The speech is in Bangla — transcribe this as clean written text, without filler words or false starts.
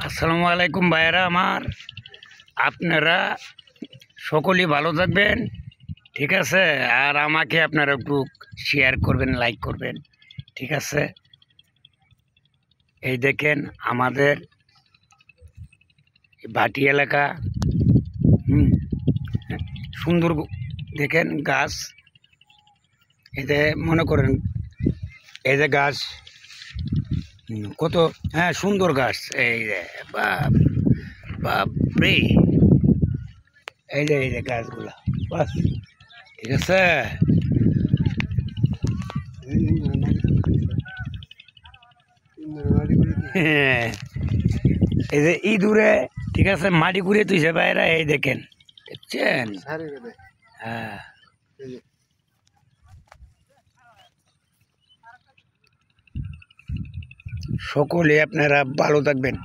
আসসালামু আলাইকুম ভাইয়েরা আমার। আপনারা সকলেই ভালো থাকবেন, ঠিক আছে। আর আমাকে আপনারা একটু শেয়ার করবেন, লাইক করবেন, ঠিক আছে। এই দেখেন আমাদের ভাটি এলাকা, হুম, সুন্দর দেখেন গাছ। এই যে মনে করেন এই যে গাছ, কত হ্যাঁ সুন্দর গাছ। এই যে বাপ বাপ রে, এই যে গাছগুলা, বাস, ঠিক আছে। হ্যাঁ, এই যে ইঁদুরে, ঠিক আছে, মাটি ঘুরে তুইছে বাইরা, এই দেখেন, দেখছেন। হ্যাঁ, সকলে আপনারা ভালো থাকবেন।